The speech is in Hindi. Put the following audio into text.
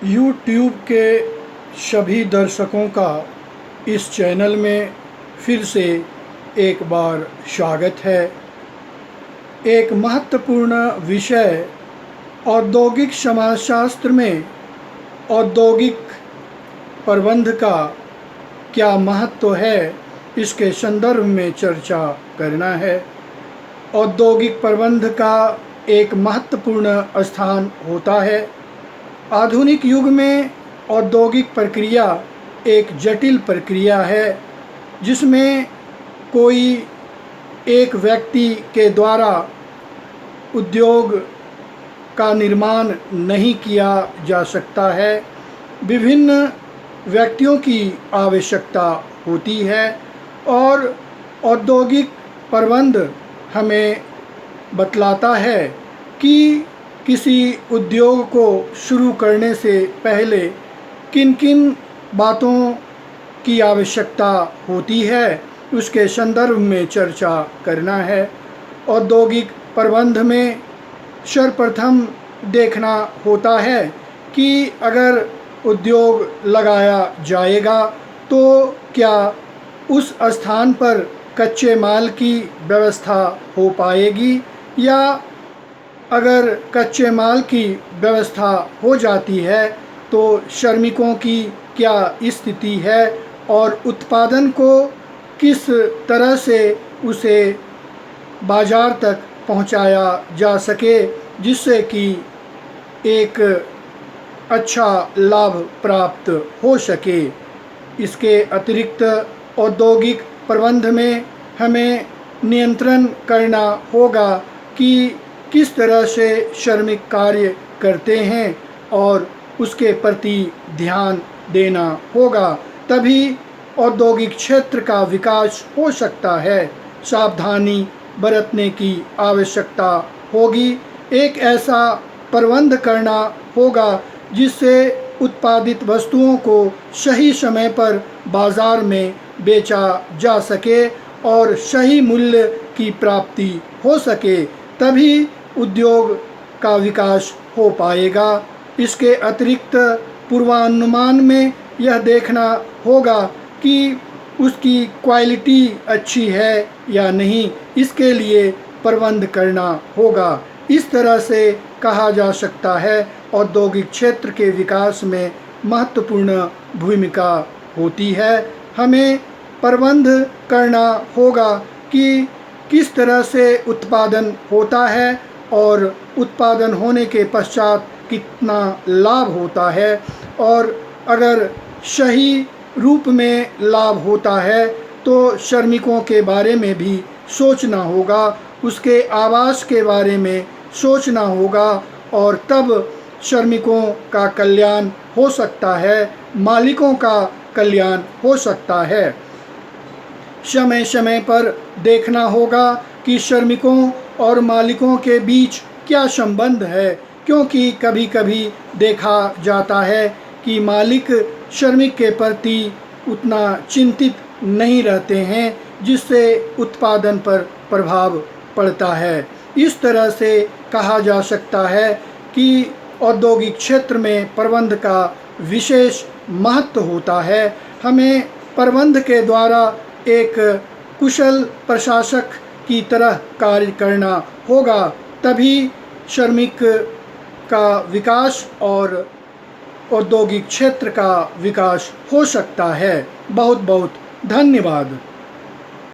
यूट्यूब के सभी दर्शकों का इस चैनल में फिर से एक बार स्वागत है। एक महत्वपूर्ण विषय औद्योगिक समाजशास्त्र में औद्योगिक प्रबंध का क्या महत्व है, इसके संदर्भ में चर्चा करना है। औद्योगिक प्रबंध का एक महत्वपूर्ण स्थान होता है। आधुनिक युग में औद्योगिक प्रक्रिया एक जटिल प्रक्रिया है, जिसमें कोई एक व्यक्ति के द्वारा उद्योग का निर्माण नहीं किया जा सकता है। विभिन्न व्यक्तियों की आवश्यकता होती है और औद्योगिक प्रबंध हमें बतलाता है कि किसी उद्योग को शुरू करने से पहले किन किन बातों की आवश्यकता होती है, उसके संदर्भ में चर्चा करना है। औद्योगिक प्रबंध में सर्वप्रथम देखना होता है कि अगर उद्योग लगाया जाएगा तो क्या उस स्थान पर कच्चे माल की व्यवस्था हो पाएगी, या अगर कच्चे माल की व्यवस्था हो जाती है तो श्रमिकों की क्या स्थिति है और उत्पादन को किस तरह से उसे बाज़ार तक पहुंचाया जा सके, जिससे कि एक अच्छा लाभ प्राप्त हो सके। इसके अतिरिक्त औद्योगिक प्रबंध में हमें नियंत्रण करना होगा कि किस तरह से श्रमिक कार्य करते हैं और उसके प्रति ध्यान देना होगा, तभी औद्योगिक क्षेत्र का विकास हो सकता है। सावधानी बरतने की आवश्यकता होगी। एक ऐसा प्रबंध करना होगा जिससे उत्पादित वस्तुओं को सही समय पर बाज़ार में बेचा जा सके और सही मूल्य की प्राप्ति हो सके, तभी उद्योग का विकास हो पाएगा। इसके अतिरिक्त पूर्वानुमान में यह देखना होगा कि उसकी क्वालिटी अच्छी है या नहीं, इसके लिए प्रबंध करना होगा। इस तरह से कहा जा सकता है औद्योगिक क्षेत्र के विकास में महत्वपूर्ण भूमिका होती है। हमें प्रबंध करना होगा कि किस तरह से उत्पादन होता है और उत्पादन होने के पश्चात कितना लाभ होता है, और अगर सही रूप में लाभ होता है तो श्रमिकों के बारे में भी सोचना होगा, उसके आवास के बारे में सोचना होगा, और तब श्रमिकों का कल्याण हो सकता है, मालिकों का कल्याण हो सकता है। समय समय पर देखना होगा कि श्रमिकों और मालिकों के बीच क्या संबंध है, क्योंकि कभी कभी देखा जाता है कि मालिक श्रमिक के प्रति उतना चिंतित नहीं रहते हैं, जिससे उत्पादन पर प्रभाव पड़ता है। इस तरह से कहा जा सकता है कि औद्योगिक क्षेत्र में प्रबंध का विशेष महत्व होता है। हमें प्रबंध के द्वारा एक कुशल प्रशासक की तरह कार्य करना होगा, तभी श्रमिक का विकास और औद्योगिक क्षेत्र का विकास हो सकता है। बहुत बहुत धन्यवाद।